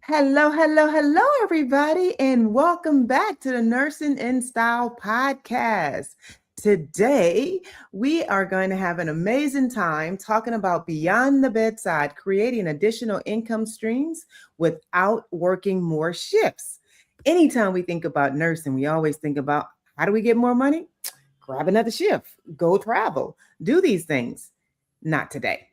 Hello, hello, hello, everybody, and welcome back to the Nursing in Style podcast. Today, we are going to have an amazing time talking about beyond the bedside, creating additional income streams without working more shifts. Anytime we think about nursing, we always think about how do we get more money? Grab another shift, go travel, do these things. Not today.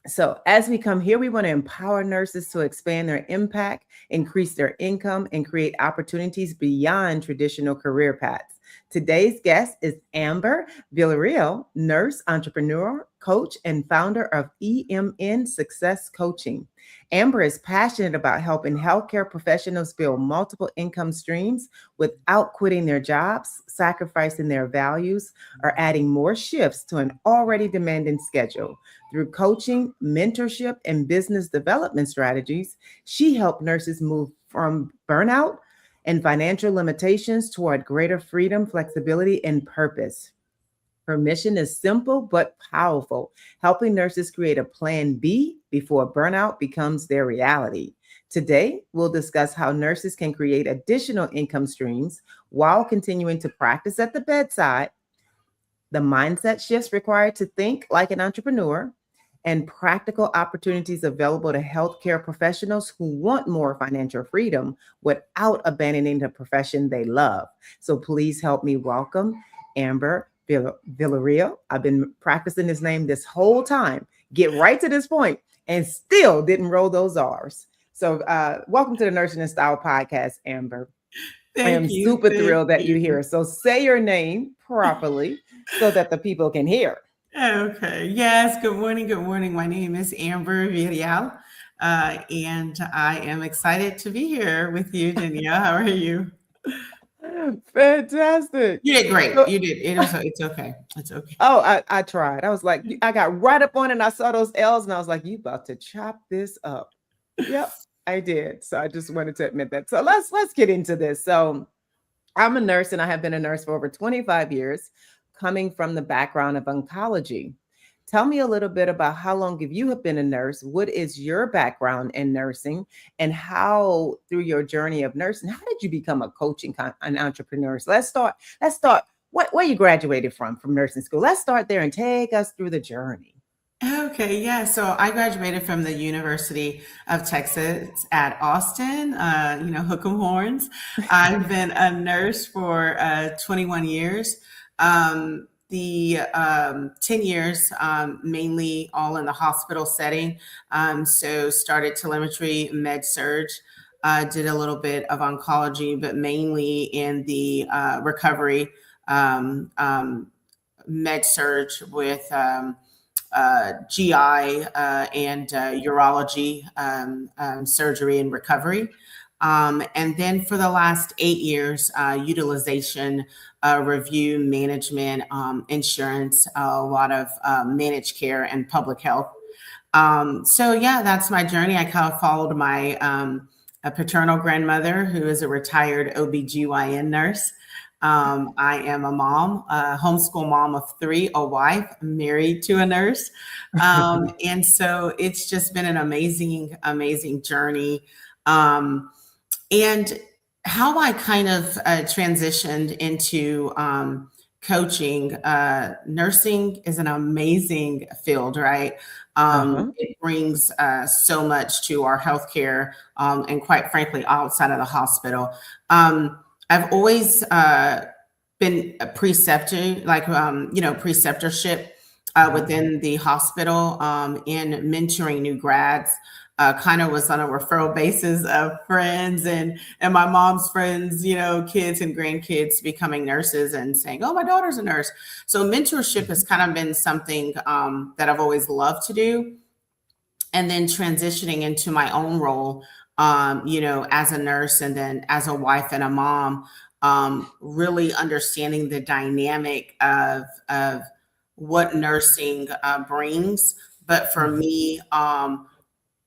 So, as we come here, we want to empower nurses to expand their impact, increase their income, and create opportunities beyond traditional career paths. Today's guest is Amber Villarreal, nurse, entrepreneur, coach, and founder of EMN Success Coaching. Amber is passionate about helping healthcare professionals build multiple income streams without quitting their jobs, sacrificing their values, or adding more shifts to an already demanding schedule. Through coaching, mentorship, and business development strategies, she helped nurses move from burnout and financial limitations toward greater freedom, flexibility, and purpose. Her mission is simple but powerful, helping nurses create a plan B before burnout becomes their reality. Today, we'll discuss how nurses can create additional income streams while continuing to practice at the bedside, the mindset shifts required to think like an entrepreneur, and practical opportunities available to healthcare professionals who want more financial freedom without abandoning the profession they love. So please help me welcome Amber Villarreal. I've been practicing this name this whole time, get right to this point, and still didn't roll those R's. So welcome to the Nursing and Style podcast, Amber. I Thank am you. super Thank thrilled that you're you. here. So say your name properly so that the people can hear. Okay. Yes. Good morning. Good morning. My name is Amber Villarreal, and I am excited to be here with you, Danielle. How are you? Fantastic. You did great. So, You did. It's okay. It's okay. I tried. I was like, I got right up on it and I saw those L's and I was like, you about to chop this up. Yep, I did. So I just wanted to admit that. So let's get into this. So I'm a nurse and I have been a nurse for over 25 years, coming from the background of oncology. Tell me a little bit about how long have you have been a nurse? What is your background in nursing, and how through your journey of nursing, how did you become a coaching an entrepreneur? So let's start. Let's start. Where you graduated from nursing school? Let's start there and take us through the journey. Okay, yeah. So I graduated from the University of Texas at Austin, hook 'em horns. I've been a nurse for 21 years. The 10 years, mainly all in the hospital setting. So started telemetry, med surge, did a little bit of oncology, but mainly in the recovery med surge with GI and urology surgery and recovery. And then for the last 8 years, utilization, review, management, insurance, a lot of managed care and public health. So yeah, that's my journey. I kind of followed my a paternal grandmother who is a retired OBGYN nurse. I am a mom, a homeschool mom of three, a wife, married to a nurse. And so it's just been an amazing, amazing journey. And how I kind of transitioned into coaching, nursing is an amazing field, right? Uh-huh. It brings so much to our healthcare, and quite frankly, outside of the hospital. I've always been a preceptor, like preceptorship within the hospital, in mentoring new grads. Kind of was on a referral basis of friends and my mom's friends, kids and grandkids becoming nurses and saying, "Oh, my daughter's a nurse." So mentorship has kind of been something that I've always loved to do, and then transitioning into my own role, as a nurse and then as a wife and a mom, really understanding the dynamic of what nursing brings. But for Mhm. me,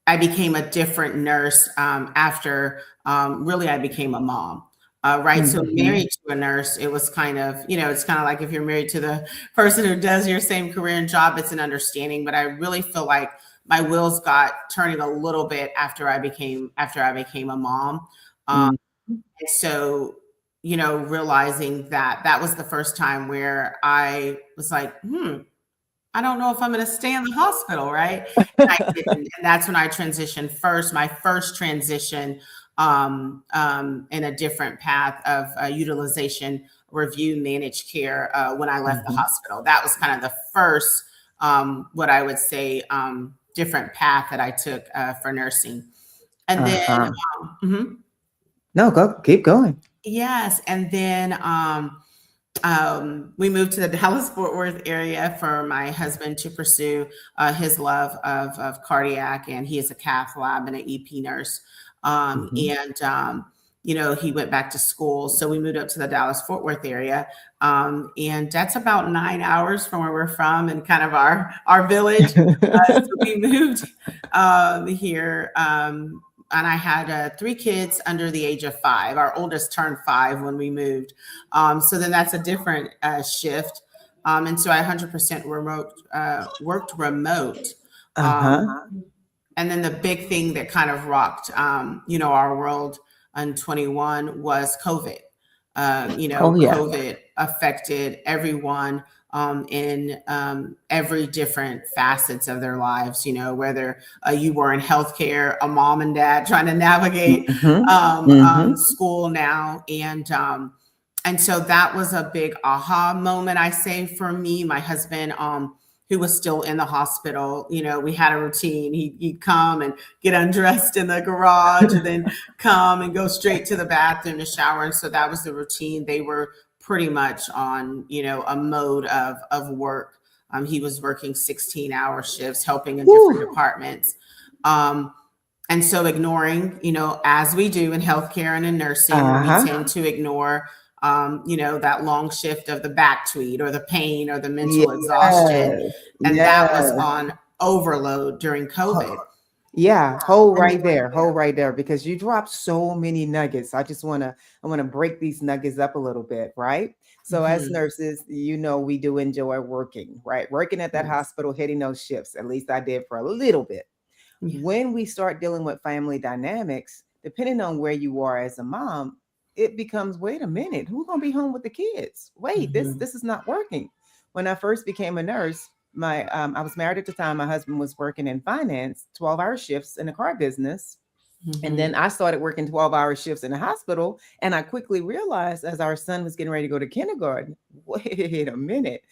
I became a different nurse after really I became a mom. Right. So Mhm. married to a nurse, it was kind of, it's kind of like if you're married to the person who does your same career and job, it's an understanding. But I really feel like my wheels got turning a little bit after I became a mom. Mhm. And so, realizing that that was the first time where I was like, I don't know if I'm going to stay in the hospital, right? And I didn't, and that's when I transitioned first. My first transition in a different path of utilization review managed care when I left the Mhm. hospital. That was kind of the first, what I would say, different path that I took for nursing, and then. Uh-huh. Mhm. No, go keep going. Yes, and then we moved to the Dallas Fort Worth area for my husband to pursue his love of cardiac, and he is a cath lab and an EP nurse. Mhm. And he went back to school, so we moved up to the Dallas Fort Worth area, and that's about 9 hours from where we're from, and kind of our village. So we moved here. And I had three kids under the age of 5. Our oldest turned 5 when we moved. So then that's a different shift. And so I 100% worked remote. Uh-huh. Um, and then the big thing that kind of rocked, our world in 21 was COVID. Oh yeah. COVID affected everyone in every different facets of their lives, whether you were in healthcare, a mom and dad trying to navigate Mhm. Mhm. school now. And so that was a big aha moment, I say, for me. My husband, who was still in the hospital, we had a routine. He'd come and get undressed in the garage and then come and go straight to the bathroom to shower. And so that was the routine. They were pretty much on, a mode of work. He was working 16-hour shifts, helping in different Woo. departments. Um, and so ignoring, as we do in healthcare and in nursing, we Uh-huh. tend to ignore, that long shift of the back tweed or the pain or the mental exhaustion. Yes. And that was Yes. on overload during COVID. Yeah, hold And right there, hold right there, because you dropped so many nuggets. I want to break these nuggets up a little bit, right? So as Mhm. nurses, we do enjoy working, right? Working at that Yes. hospital, hitting those shifts. At least I did for a little bit. Yes. When we start dealing with family dynamics, depending on where you are as a mom, it becomes, wait a minute, who's gonna be home with the kids? Wait, this Mhm. this is not working. When I first became a nurse, my I was married at the time. My husband was working in finance, 12-hour shifts in the car business. And then Mhm. I started working 12-hour shifts in the hospital. And I quickly realized as our son was getting ready to go to kindergarten, wait a minute,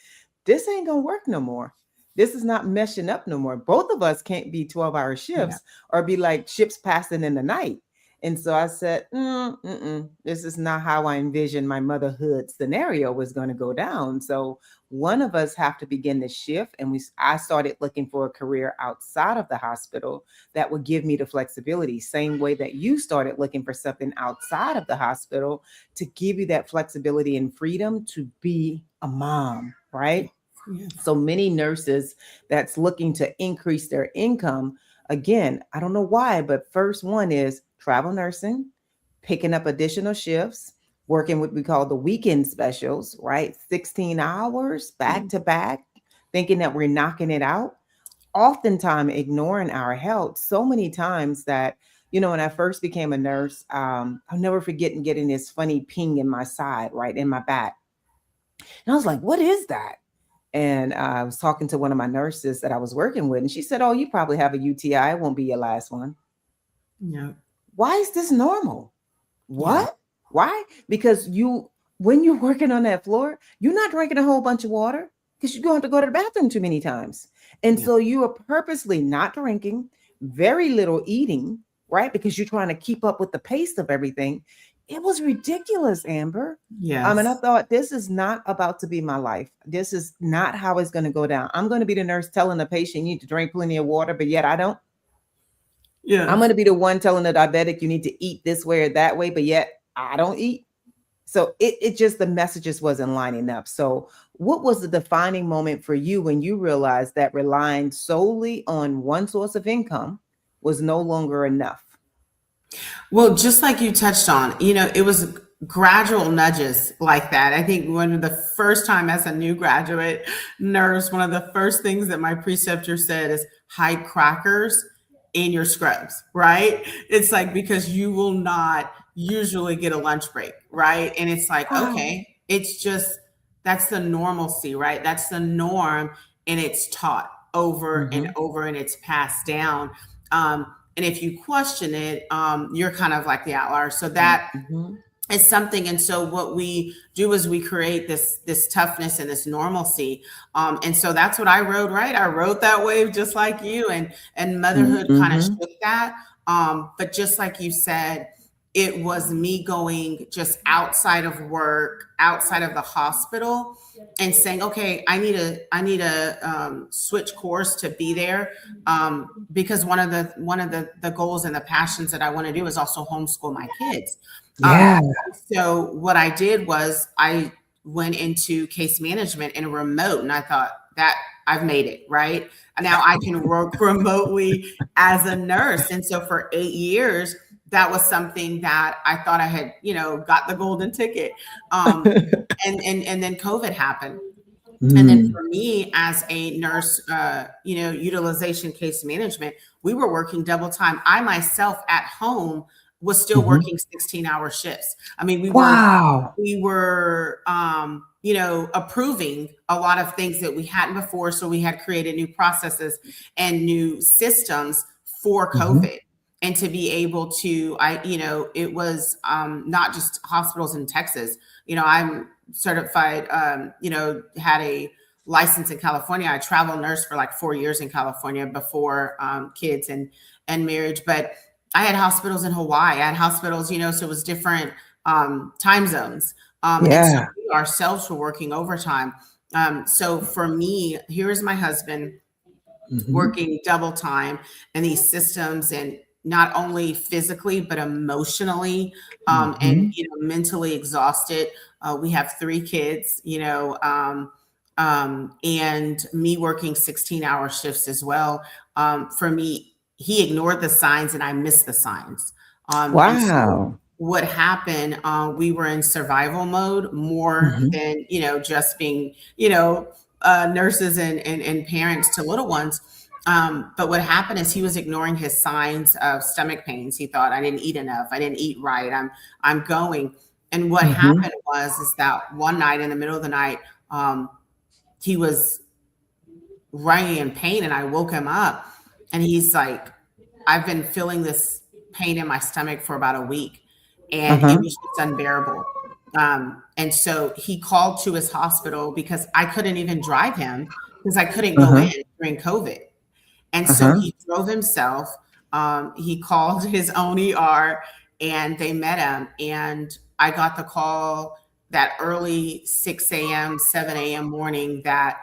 this ain't going to work no more. This is not meshing up no more. Both of us can't be 12-hour Yeah. shifts or be like ships passing in the night. And so I said, this is not how I envisioned my motherhood scenario was going to go down. So one of us have to begin to shift. And I started looking for a career outside of the hospital that would give me the flexibility, same way that you started looking for something outside of the hospital to give you that flexibility and freedom to be a mom, Yes. right? Yes. So many nurses that's looking to increase their income. Again, I don't know why, but first one is travel nursing, picking up additional shifts, working what we call the weekend specials, right? 16 hours back Yes. to back, thinking that we're knocking it out, oftentimes ignoring our health so many times that, when I first became a nurse, I'll never forget getting this funny ping in my side, right in my back. And I was like, what is that? And I was talking to one of my nurses that I was working with, and she said, oh, you probably have a UTI. It won't be your last one. Yeah. Why is this normal? Yeah. What? Why? Because when you're working on that floor, you're not drinking a whole bunch of water because you're going to have to go to the bathroom too many times. And Yeah. so you are purposely not drinking, very little eating, right? Because you're trying to keep up with the pace of everything. It was ridiculous, Amber. And I Yes. thought, this is not about to be my life. This is not how it's going to go down. I'm going to be the nurse telling the patient you need to drink plenty of water, but yet I don't. I'm going Yes. to be the one telling the diabetic you need to eat this way or that way, but yet I don't eat. So it just, the messages wasn't lining up. So what was the defining moment for you when you realized that relying solely on one source of income was no longer enough? Well, just like you touched on, it was gradual nudges like that. I think one of the first time as a new graduate nurse, one of the first things that my preceptor said is hide crackers in your scrubs, right? It's like, because you will not usually get a lunch break, right? And it's like, Wow. okay, it's just, that's the normalcy, right? That's the norm. And it's taught over and Mm-hmm. over and it's passed down. And if you question it, you're kind of like the outlier. So that Mm-hmm. is something. And so what we do is we create this toughness and this normalcy. And so that's what I rode, right? I rode that wave just like you, and motherhood kind of Mm-hmm. shook that. But just like you said, it was me going just outside of work, outside of the hospital, and saying, okay, I need to switch course to be there, because one of the goals and the passions that I want to do is also homeschool my kids. Um, Yeah. so what I did was I went into case management in a remote, and I thought that I've made it, right? Now I can work remotely as a nurse. And so for 8 years, that was something that I thought I had, got the golden ticket. Um, and then COVID happened. And then Mm. for me as a nurse, utilization case management, we were working double time. I myself at home was still Mm-hmm. working 16-hour shifts. I mean, Wow. we were, approving a lot of things that we hadn't before. So we had created new processes and new systems for Mm-hmm. COVID. And to be able to, it was not just hospitals in Texas. I'm certified, had a license in California. I travel nurse for like 4 years in California before kids and marriage. But I had hospitals in Hawaii. I had hospitals, so it was different time zones. And so Yeah. we ourselves were working overtime. So for me, here is my husband Mm-hmm. working double time and these systems, and not only physically but emotionally, and Mm-hmm. mentally exhausted. We have 3 kids, and me working 16-hour shifts as well. For me, he ignored the signs and I missed the signs. And so Wow. what happened, we were in survival mode more Mm-hmm. than, just being, nurses and parents to little ones. But what happened is he was ignoring his signs of stomach pains. He thought, I didn't eat enough. I didn't eat right. I'm going. And what Mm-hmm. happened is that one night in the middle of the night, he was running in pain, and I woke him up, and he's like, I've been feeling this pain in my stomach for about a week, and it Uh-huh. was just unbearable. And so he called to his hospital because I couldn't even drive him because I couldn't go in Uh-huh. during COVID. And so Uh-huh. he drove himself. He called his own ER, and they met him. And I got the call that early 6 a.m., 7 a.m. morning that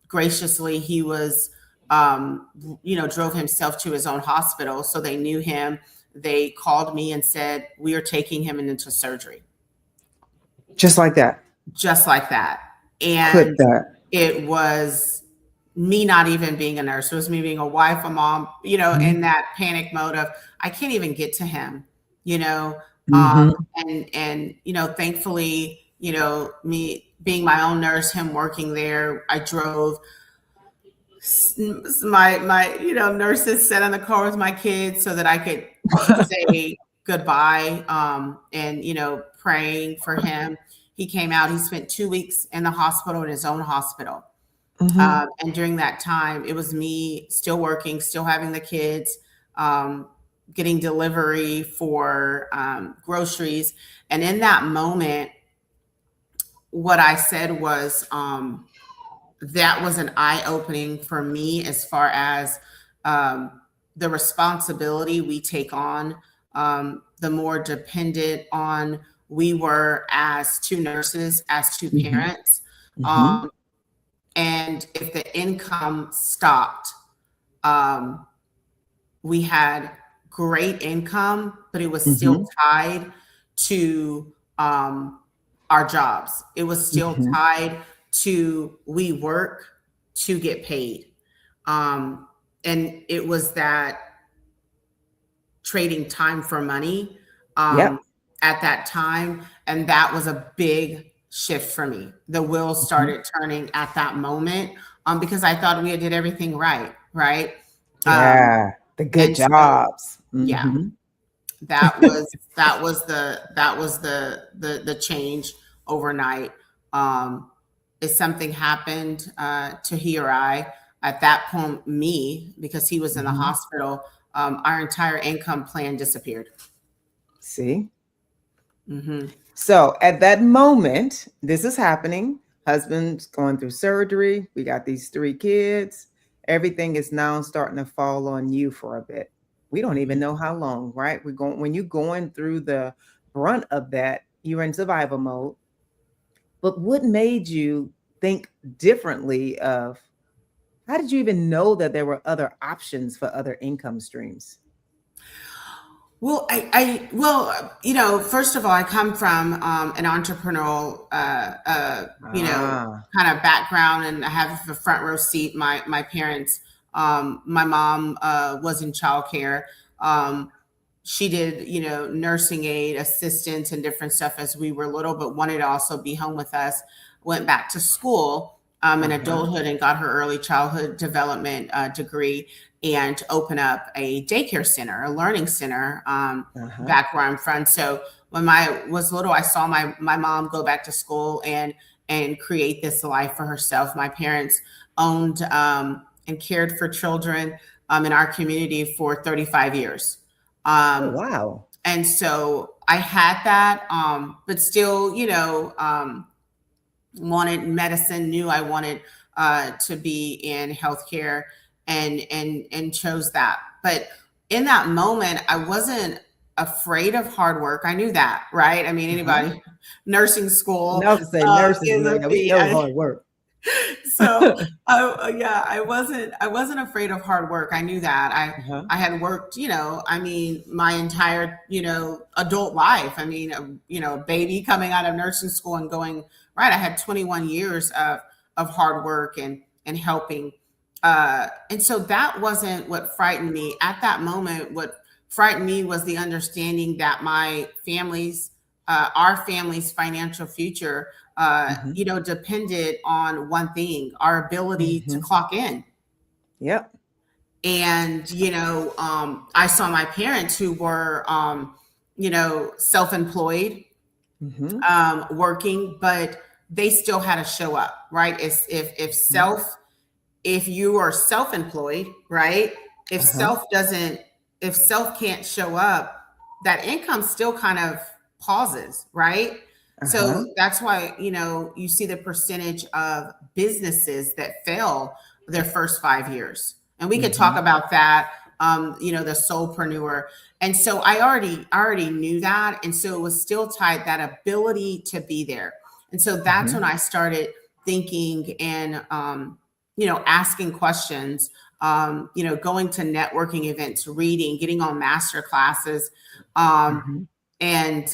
graciously he was, drove himself to his own hospital. So they knew him. They called me and said, we are taking him into surgery. Just like that. Just like that. Clip And that. it was me not even being a nurse. It was me being a wife, a mom, Mm-hmm. in that panic mode of, I can't even get to him, you know. Mm-hmm. And thankfully, me being my own nurse, him working there, I drove my nurses sat in the car with my kids so that I could say goodbye, and praying for him. He came out. He spent 2 weeks in the hospital, in his own hospital. Mm-hmm. And during that time, it was me still working, still having the kids, um, getting delivery for groceries. And in that moment, what I said was, that was an eye opening for me as far as the responsibility we take on, the more dependent on we were as two nurses, as two Mm-hmm. parents. Mm-hmm. Um, and if the income stopped, um, we had great income, but it was still Mm-hmm. tied to our jobs. It was still Mm-hmm. tied to we work to get paid. Um, and it was that trading time for money. Um, Yep. at that time. And that was a big shift for me. The wheels Mhm. started turning at that moment, because I thought we did everything right, right? Um, Yeah, the good and so, jobs. yeah, Mhm. that was the change overnight. Um, if something happened to he or I at that point, me, because he was in the Mhm. hospital, our entire income plan disappeared. See? Hmm. So at that moment, this is happening. Husband's going through surgery. We got these three kids. Everything is now starting to fall on you for a bit. We don't even know how long, right? We're going when you're going through the brunt of that, you're in survival mode. But what made you think differently of how did you even know that there were other options for other income streams? Well, first of all, I come from an entrepreneurial, Ah, kind of background, and I have a front row seat. My parents, my mom was in childcare. Um, she did, nursing aid, assistance, and different stuff as we were little, but wanted to also be home with us. Went back to school in uh-huh, adulthood and got her early childhood development degree, and open up a daycare center, a learning center, uh-huh. back where I'm from. So when I was little, I saw my mom go back to school and create this life for herself. My parents owned and cared for children in our community for 35 years. Oh, Um, wow. and so I had that, but still, wanted medicine, knew I wanted to be in healthcare, and chose that. But in that moment, I wasn't afraid of hard work. I knew that, right? I mean, Uh-huh. anybody nursing school No, say nurses, is a yeah, we fee. know hard work. So yeah, I wasn't afraid of hard work. I knew that. Uh-huh. I had worked, I mean, my entire, adult life. I mean, a baby coming out of nursing school and going, right. I had 21 years of hard work and helping. And so that wasn't what frightened me at that moment. What frightened me was the understanding that our family's financial future, Mhm. depended on one thing, our ability to Mhm. clock in. Yep. And, I saw my parents who were, self-employed, Mhm. working, but they still had to show up, right? Mhm. If you are self-employed, right? If Uh-huh. self doesn't, if self can't show up, that income still kind of pauses, right? Uh-huh. So that's why, you see the percentage of businesses that fail their first 5 years. And we could talk Mhm. about that, the solopreneur. And so I already knew that. And so it was still tied, that ability to be there. And so that's when Mhm. I started thinking and, asking questions, going to networking events, reading, getting on master classes. Um, Mhm. and,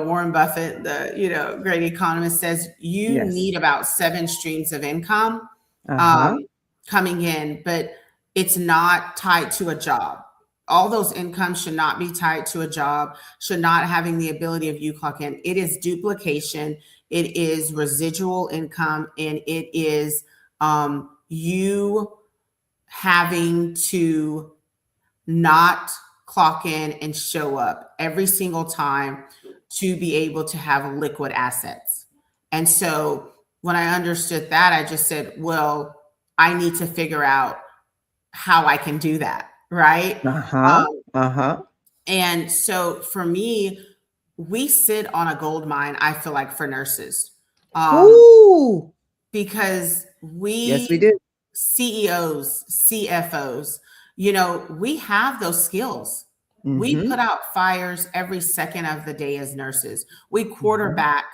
Warren Buffett, the, great economist, says you Yes. need about 7 streams of income Uh-huh. um, coming in, but it's not tied to a job. All those incomes should not be tied to a job, should not having the ability of you clock in. It is duplication, it is residual income, and it is you having to not clock in and show up every single time to be able to have liquid assets. And so when I understood that, I just said, well, I need to figure out how I can do that. Right. Uh-huh. Um, Uh-huh. and so for me, we sit on a gold mine, I feel like, for nurses. Um, Ooh. because Yes, we we do. CEOs, CFOs, we have those skills. We put Mhm. out fires every second of the day as nurses. We Mhm. quarterback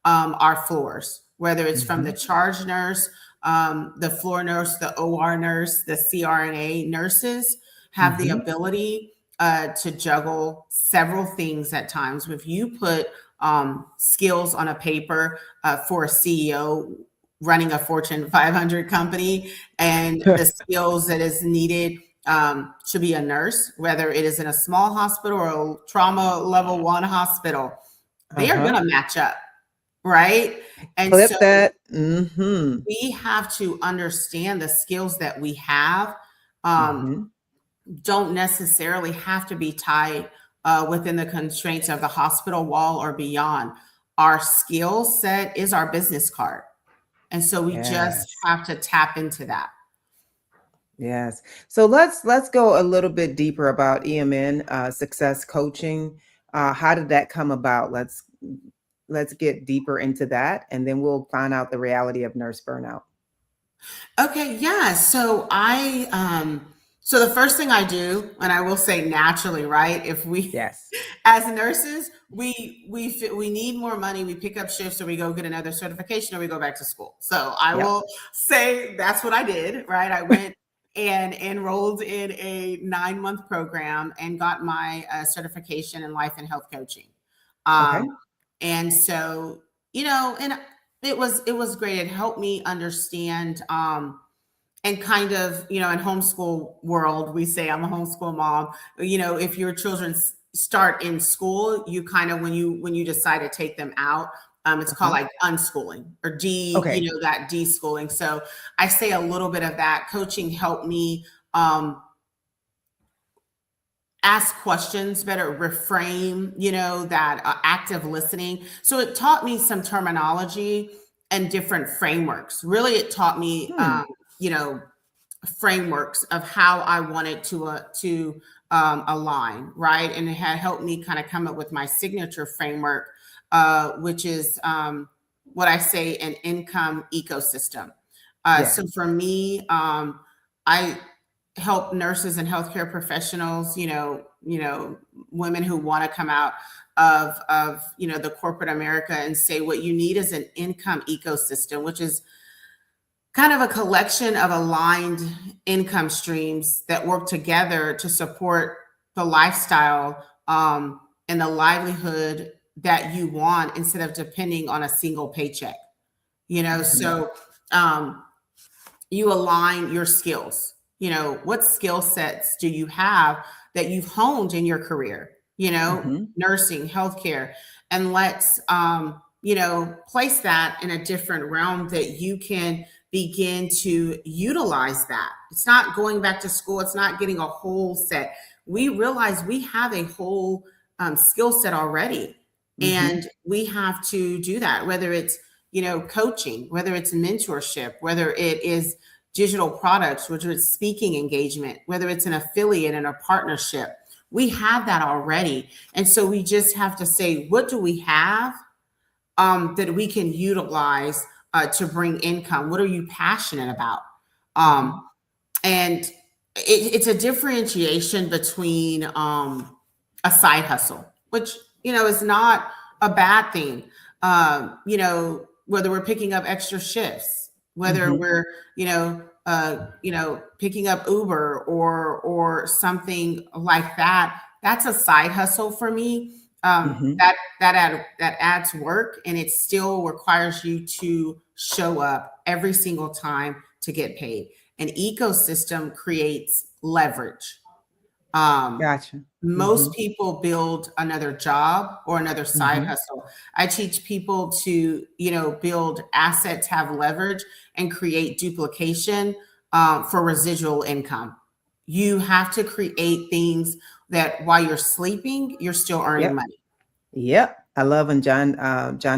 our floors, whether it's from the Mhm. charge nurse, the floor nurse, the OR nurse, the CRNA nurses have the Mhm. ability to juggle several things at times. If you put skills on a paper for a CEO running a Fortune 500 company, and the skills that is needed to be a nurse, whether it is in a small hospital or a trauma level 1 hospital, they are going Uh-huh. to match up, right? And so Clip that. Mm-hmm. we have to understand the skills that we have Mm-hmm. don't necessarily have to be tied within the constraints of the hospital wall or beyond. Our skill set is our business card. And so we just Yes. have to tap into that. Yes. So let's go a little bit deeper about EMN success coaching. How did that come about? Let's get deeper into that, and then we'll find out the reality of nurse burnout. Okay, yeah. So the first thing I do, and I will say naturally, right? If we Yes. as nurses, we need more money, we pick up shifts or we go get another certification or we go back to school. So I Yep. will say that's what I did, right? I went and enrolled in a 9-month program and got my certification in life and health coaching. Okay. And so, and it was great. It helped me understand and kind of, in homeschool world, we say I'm a homeschool mom. If your children start in school, you kind of when you decide to take them out, it's called Uh-huh. like unschooling or Okay. that deschooling. So I say a little bit of that. Coaching helped me ask questions better, reframe, that active listening. So it taught me some terminology and different frameworks. Really, it taught me, Hmm. you know, frameworks of how I wanted to align, right? And it had helped me kind of come up with my signature framework, which is what I say an income ecosystem. Yeah. So for me, I help nurses and healthcare professionals, women who want to come out of the corporate America and say what you need is an income ecosystem, which is kind of a collection of aligned income streams that work together to support the lifestyle and the livelihood that you want instead of depending on a single paycheck. Hmm. So you align your skills. What skill sets do you have that you've honed in your career? Hmm. Nursing, healthcare, and let's place that in a different realm that you can begin to utilize that. It's not going back to school. It's not getting a whole set. We realize we have a whole skill set already, Hmm. and we have to do that. Whether it's coaching, whether it's mentorship, whether it is digital products, whether it's speaking engagement, whether it's an affiliate and a partnership, we have that already. And so we just have to say, what do we have that we can utilize to bring income? What are you passionate about? Hmm. And it's a differentiation between a side hustle, which is not a bad thing. Whether we're picking up extra shifts, whether Hmm. we're picking up Uber or something like that. That's a side hustle for me. Hmm. That adds work, and it still requires you to show up every single time to get paid. An ecosystem creates leverage. Um, Gotcha. most Hmm. people build another job or another side Hmm. hustle. I teach people to, build assets, have leverage, and create duplication for residual income. You have to create things that while you're sleeping, you're still earning Yep. money. Yep. I love when John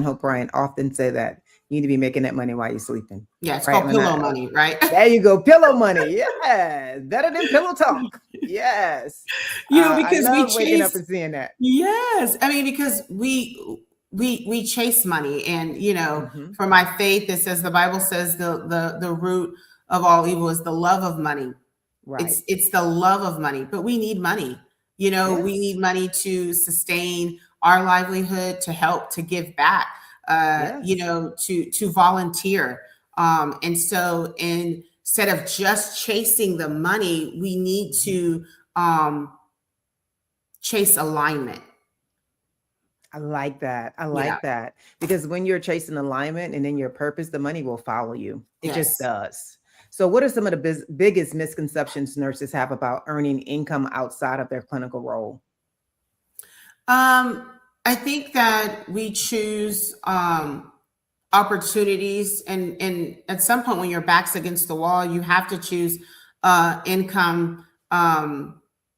Hope Bryant often say that you need to be making that money while you're sleeping. Yeah, it's Right. called When pillow money, right? there you go, pillow money. Yeah, better than pillow talk. Yes. I Because we love waking up chase. and seeing that. Yes, I mean because we chase money, and Hmm. for my faith, it says the Bible says the root of all evil is the love of money. Right. It's the love of money, but we need money. We Yes. need money to sustain our livelihood, to help, to give back, Yes. to volunteer. And so instead of just chasing the money, we need Mhm. to chase alignment. I like that. I Yeah. like that because when you're chasing alignment and in your purpose, the money will follow you. It just Yes. does. So, what are some of the biggest misconceptions nurses have about earning income outside of their clinical role? I think that we choose opportunities, and at some point when your back's against the wall, you have to choose income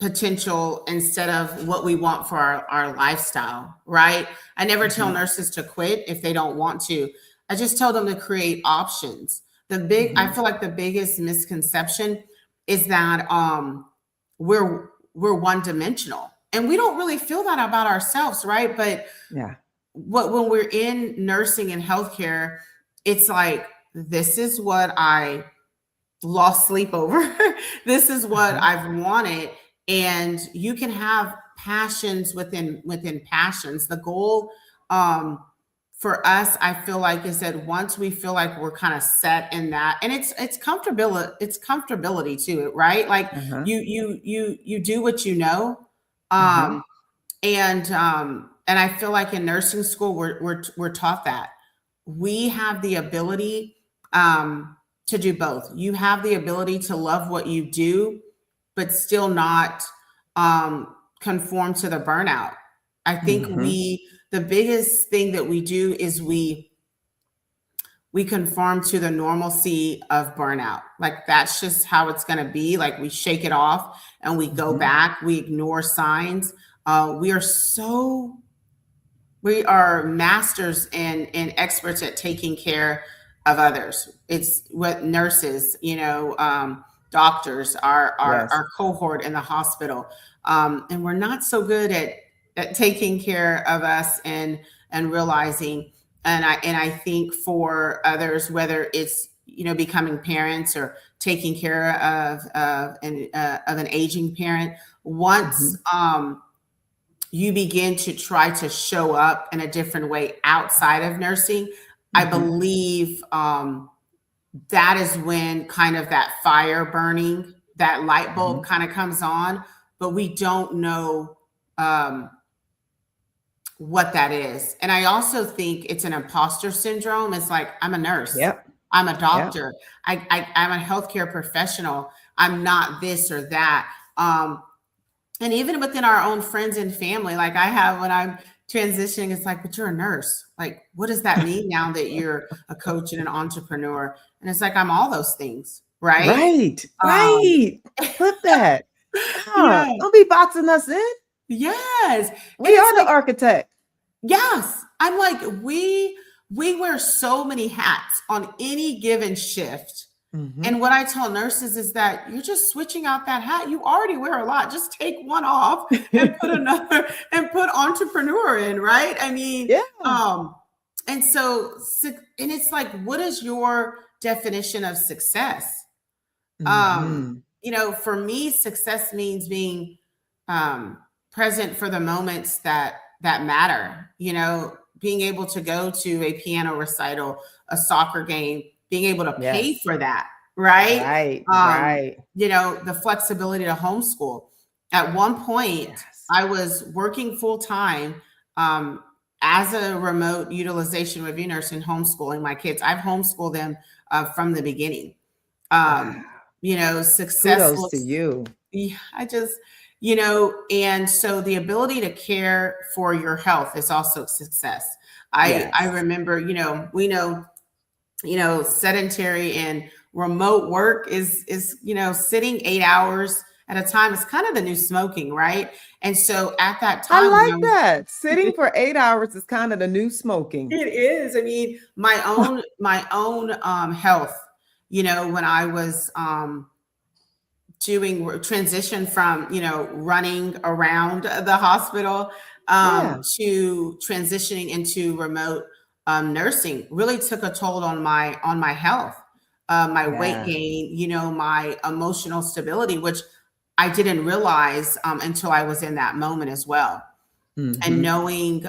potential instead of what we want for our lifestyle, right? I never tell Hmm. nurses to quit if they don't want to. I just tell them to create options. I Hmm. feel like the biggest misconception is that we're one dimensional, and we don't really feel that about ourselves, right? But Yeah. when we're in nursing and healthcare, it's like, this is what I lost sleep over. This is what Uh-huh. I've wanted. And you can have passions within passions. The goal for us, I feel like, is that once we feel like we're kind of set in that, and it's comfortability to it, right? Like Uh-huh. you do what you know. Uh-huh. Um, and I feel like in nursing school we're taught that we have the ability to do both. You have the ability to love what you do, but still not conform to the burnout. I think Hmm. the biggest thing that we do is we conform to the normalcy of burnout. Like that's just how it's going to be. Like we shake it off and we go Hmm. back. We ignore signs. We are so we are masters and experts at taking care of others. It's what nurses, doctors, Yes. our cohort in the hospital, and we're not so good at taking care of us and realizing. And I think for others, whether it's becoming parents or taking care of an aging parent, once Hmm. you begin to try to show up in a different way outside of nursing, I Hmm. believe that is when kind of that fire burning, that light bulb Hmm. kind of comes on, but we don't know um, what that is. And I also think it's an imposter syndrome. It's like, I'm a nurse, Yep. I'm a Yep. doctor, I'm a healthcare professional, I'm not this or that. And even within our own friends and family, like I have when I'm transitioning, it's like, but you're a nurse. Like, what does that mean now that you're a coach and an entrepreneur? And it's like, I'm all those things, right? Right. Um, Right. Flip that. yeah, Don't be boxing us in. yes. And We it's are the like, architect. yes, I'm like, we wear so many hats on any given shift. Hmm. And what I tell nurses is that you're just switching out that hat. You already wear a lot. Just take one off and put another and put entrepreneur in, right? I mean, Yeah. and so and it's like, what is your definition of success? Hmm. For me, success means being um, present for the moments that matter. Being able to go to a piano recital, a soccer game, being able to pay Yes. for that, right? Right. Right. The flexibility to homeschool. At one point, Yes. I was working full time um, as a remote utilization review nurse and homeschooling my kids. I've homeschooled them from the beginning. Wow. um Success Kudos to looks, you. yeah, I just and so the ability to care for your health is also success. I Yes. remember, we know, sedentary and remote work is sitting 8 hours at a time is kind of the new smoking, right? And so at that I time when like that. Sitting for 8 hours is kind of the new smoking. it is, I mean, my own health, when I was doing transition from running around the hospital Yeah. to transitioning into remote nursing really took a toll on my health, my weight Yeah. gain, my emotional stability, which I didn't realize until I was in that moment as well. And Hmm. knowing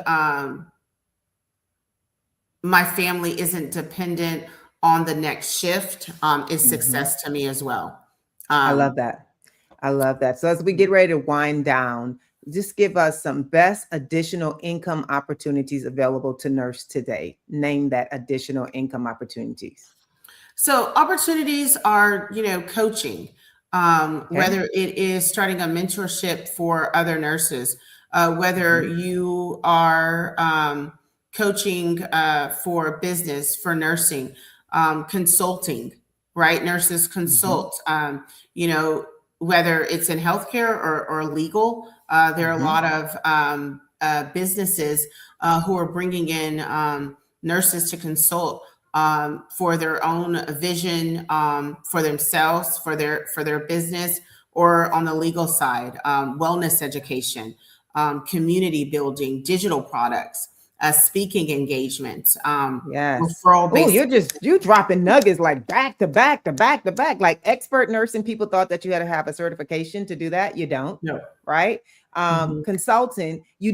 my family isn't dependent on the next shift is Hmm. success to me as well. I um, love that. I love that. So as we get ready to wind down, just give us some best additional income opportunities available to nurse today. Name that additional income opportunities. So opportunities are, coaching, Okay. whether it is starting a mentorship for other nurses, whether Mhm. you are coaching for business, for nursing, consulting, right? Nurses Mhm. consult, whether it's in healthcare or legal. There are a Mhm. lot of businesses who are bringing in nurses to consult for their own vision, for themselves, for their business, or on the legal side, wellness education, community building, digital products, speaking engagements, Yes. referral Oh, based. you dropping nuggets like back to back to back to back. Like expert nursing, people thought that you had to have a certification to do that. You don't, No. right? Mhm. Consulting, you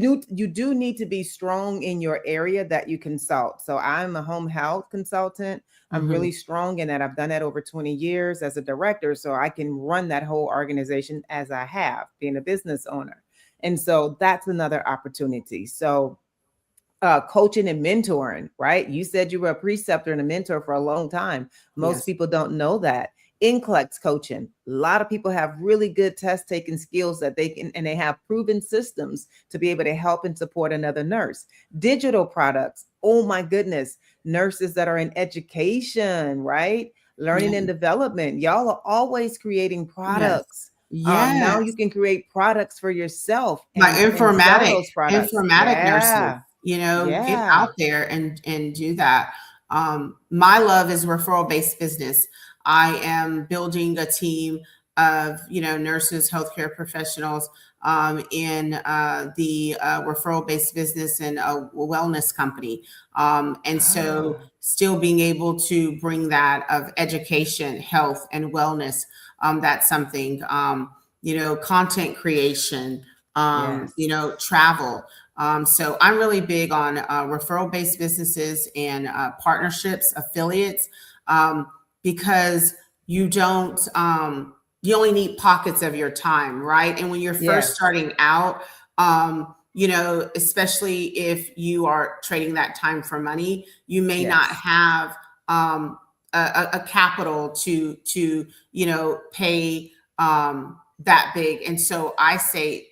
do need to be strong in your area that you consult. So I'm a home health consultant. I'm Mhm. really strong in that. I've done that over 20 years as a director, so I can run that whole organization as I have, being a business owner. And so that's another opportunity. So coaching and mentoring, right? You said you were a preceptor and a mentor for a long time. Most Yes. people don't know that. NCLEX coaching. A lot of people have really good test taking skills that they can, and they have proven systems to be able to help and support another nurse. Digital products. Oh my goodness. Nurses that are in education, right? Learning and Yes. development. Y'all are always creating Yes. products. Now you Yes. can create products for yourself My and sell informatic those products. informatic nurses, Yeah. get Yeah. out there and do that. My love is referral based business. I am building a team of nurses, healthcare professionals in the referral based business and a wellness company, and so Ah, still being able to bring that of education, health, and wellness. That's something. Content creation, yes. travel. So I'm really big on referral based businesses and partnerships, affiliates, um, because you don't, you only need pockets of your time, right? And when you're first Yes. starting out, especially if you are trading that time for money, you may not Yes. have a capital to pay that big. And so I say,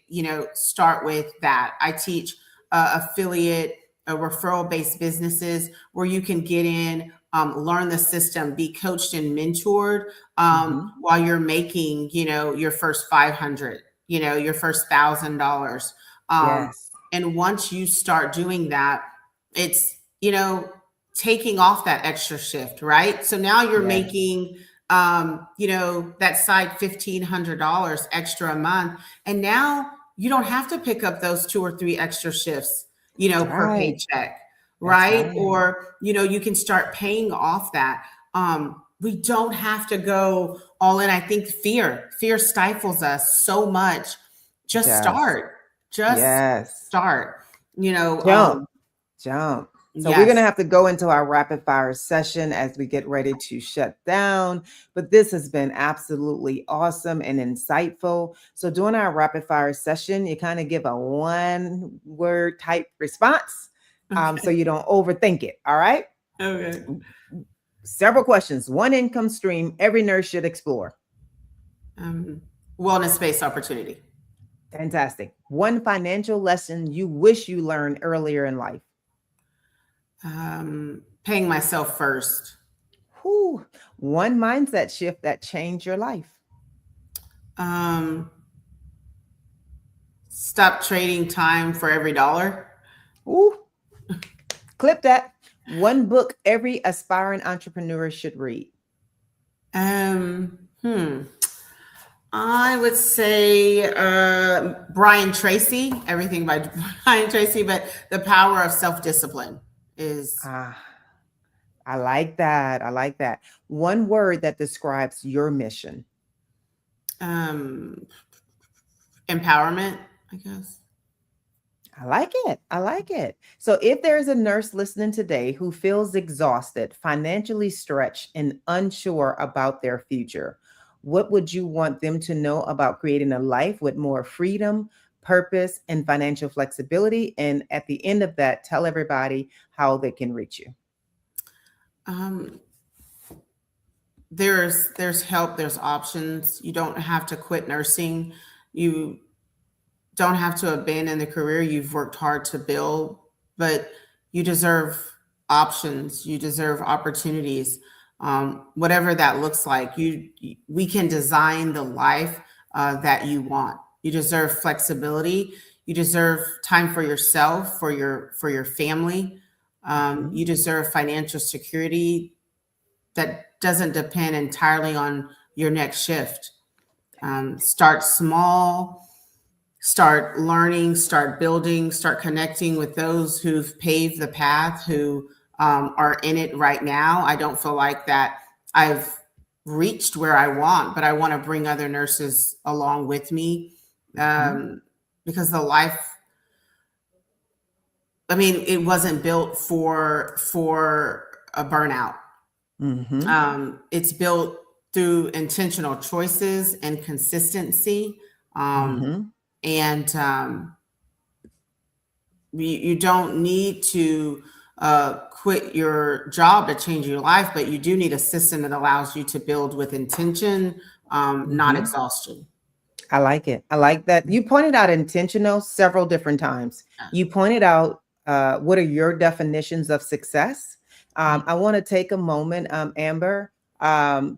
start with that. I teach affiliate, referral based businesses where you can get in, learn the system, be coached and mentored Hmm. while you're making, your first 500, your first $1,000. Yes. And once you start doing that, it's, taking off that extra shift, right? So now you're Yes. making that side $1,500 extra a month. And now you don't have to pick up those two or three extra shifts, That's per right. paycheck, That's right? right. Or, you can start paying off that. We don't have to go all in. I think fear stifles us so much. It Just does. start, just Yes. start, Jump. Jump. So we're going to yes. have to go into our rapid fire session as we get ready to shut down. But this has been absolutely awesome and insightful. So during our rapid fire session, you kind of give a one word type response, so Okay. you don't overthink it. All right. Okay. Several questions. One income stream every nurse should explore. Um, Wellness based opportunity. Fantastic. One financial lesson you wish you learned earlier in life. Paying myself first. Whew. One mindset shift that changed your life. Um, Stop trading time for every dollar. Ooh, clip that. One book every aspiring entrepreneur should read. Um, hmm. I would say Brian Tracy, everything by Brian Tracy, but the power of self discipline is Ah, I like that. I like that. One word that describes your mission. um, empowerment, I guess. I like it. I like it. So, if there's a nurse listening today who feels exhausted, financially stretched, and unsure about their future, what would you want them to know about creating a life with more freedom, purpose, and financial flexibility? And at the end of that, tell everybody how they can reach you. Um, there's help, there's options. You don't have to quit nursing. You don't have to abandon the career you've worked hard to build, but you deserve options. You deserve opportunities, whatever that looks like. We can design the life that you want. You deserve flexibility. You deserve time for yourself, for your family. Mhm. You deserve financial security that doesn't depend entirely on your next shift. Start small, start learning, start building, start connecting with those who've paved the path, who are in it right now. I don't feel like that I've reached where I want, but I want to bring other nurses along with me, Mhm. because the life, I mean, it wasn't built for a burnout. Mhm. It's built through intentional choices and consistency. Um, Mhm. and you don't need to quit your job to change your life, but you do need a system that allows you to build with intention, not Mhm. exhaustion. I like it. I like that. You pointed out intentional several different times. You pointed out what are your definitions of success. I want to take a moment, Amber.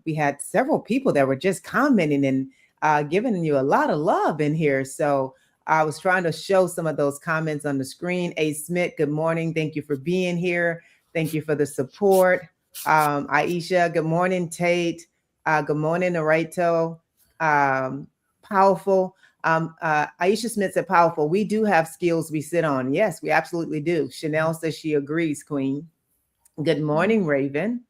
We had several people that were just commenting and giving you a lot of love in here. So I was trying to show some of those comments on the screen. A. Smith, good morning. Thank you for being here. Thank you for the support. Aisha, good morning. Tate, good morning, Narito. Um, Powerful. Aisha Smith said, powerful. We do have skills we sit on. Yes, we absolutely do. Chanel says she agrees, Queen. Good morning, Raven.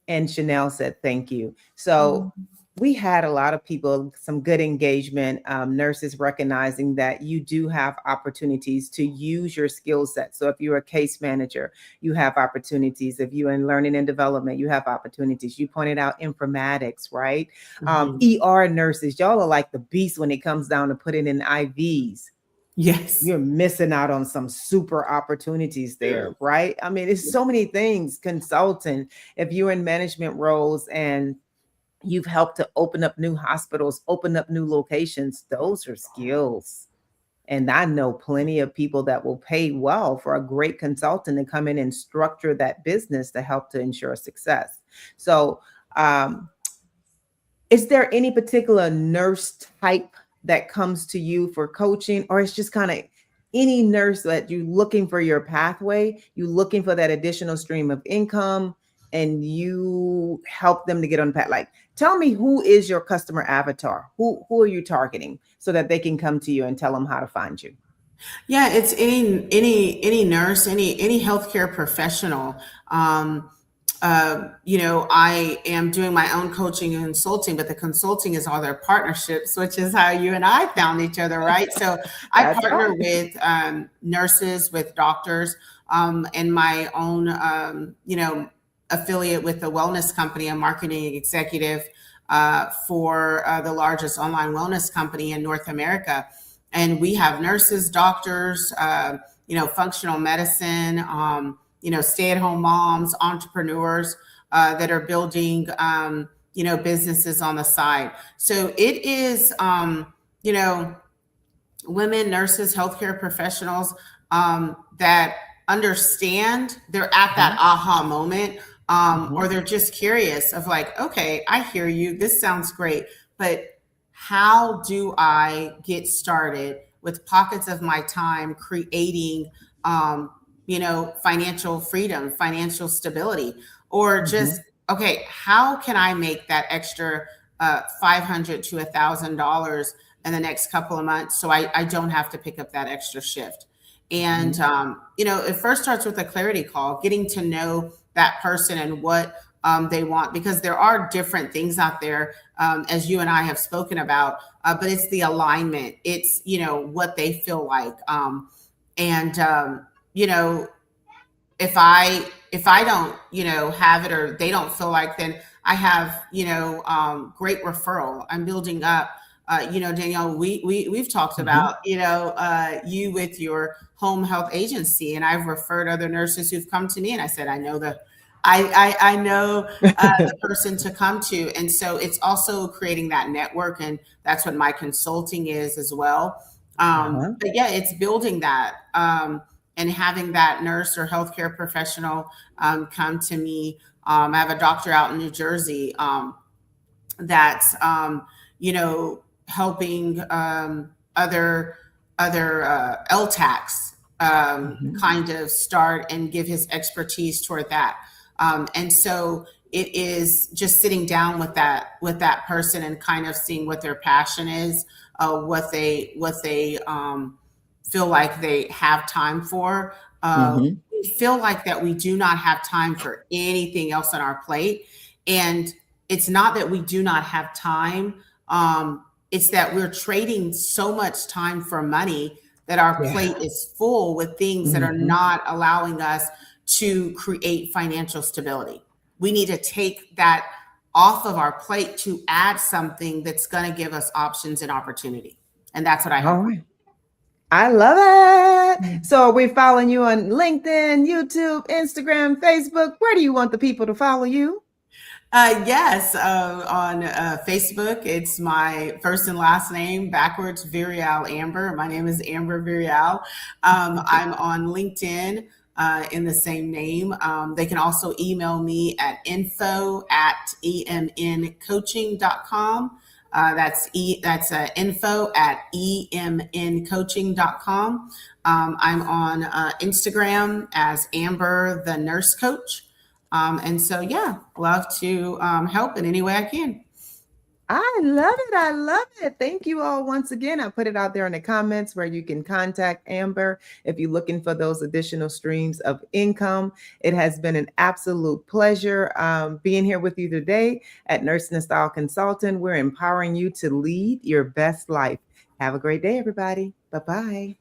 And Chanel said, thank you. So we had a lot of people, some good engagement, nurses recognizing that you do have opportunities to use your skill set. So if you're a case manager, you have opportunities. If you're in learning and development, you have opportunities. You pointed out informatics, right? Mhm. ER nurses, y'all are like the beast when it comes down to putting in IVs. Yes. You're missing out on some super opportunities there, right? I mean, it's so many things. Consulting, if you're in management roles and you've helped to open up new hospitals, open up new locations, those are skills. And I know plenty of people that will pay well for a great consultant to come in and structure that business to help to ensure success. So, um, is there any particular nurse type that comes to you for coaching, or it's just kind of any nurse that you're looking for your pathway, you looking for that additional stream of income, and you help them to get on the path? Like, tell me, who is your customer avatar? Who are you targeting so that they can come to you and tell them how to find you? Yeah, it's any nurse, any healthcare professional. I am doing my own coaching and consulting, but the consulting is all their partnerships, which is how you and I found each other, right? So I That's partner right. with nurses, with doctors, and my own, affiliate with the wellness company, a marketing executive for the largest online wellness company in North America. And we have nurses, doctors, functional medicine, stay-at-home moms, entrepreneurs that are building, businesses on the side. So it is, women, nurses, healthcare professionals that understand, they're at that Mhm, aha moment, or mhm, they're just curious of like, okay, I hear you. This sounds great, but how do I get started with pockets of my time creating, financial freedom, financial stability, or just, mhm, okay, how can I make that extra 500 to $1,000 in the next couple of months so I don't have to pick up that extra shift. And, mhm, it first starts with a clarity call, getting to know that person and what they want, because there are different things out there, as you and I have spoken about, but it's the alignment. It's, what they feel like. And, you know, if I don't, have it, or they don't feel like, then I have, great referral. I'm building up. Danielle, we've talked mhm, about, you with your home health agency, and I've referred other nurses who've come to me, and I said, I know I know the person to come to. And so it's also creating that network. And that's what my consulting is as well. Uh-huh. But yeah, it's building that and having that nurse or healthcare professional come to me. I have a doctor out in New Jersey that's, helping other LTACs Mhm. kind of start and give his expertise toward that. And so it is just sitting down with that person and kind of seeing what their passion is, what they feel like they have time for. Mhm. We feel like that we do not have time for anything else on our plate, and it's not that we do not have time. It's that we're trading so much time for money that our Yeah. plate is full with things that are Mhm. not allowing us to create financial stability. We need to take that off of our plate to add something that's going to give us options and opportunity. And that's what I All help with. right. I love it. Mm. So are we following you on LinkedIn, YouTube, Instagram, Facebook? Where do you want the people to follow you? Yes, on Facebook, it's my first and last name backwards, Villarreal Amber. My name is Amber Villarreal. I'm on LinkedIn in the same name. They can also email me at info@emncoaching.com. That's info@emncoaching.com. I'm on Instagram as Amber the Nurse Coach. And so, yeah, love to help in any way I can. I love it. I love it. Thank you all once again. I put it out there in the comments where you can contact Amber if you're looking for those additional streams of income. It has been an absolute pleasure being here with you today at Nursing and Style Consultant. We're empowering you to lead your best life. Have a great day, everybody. Bye bye.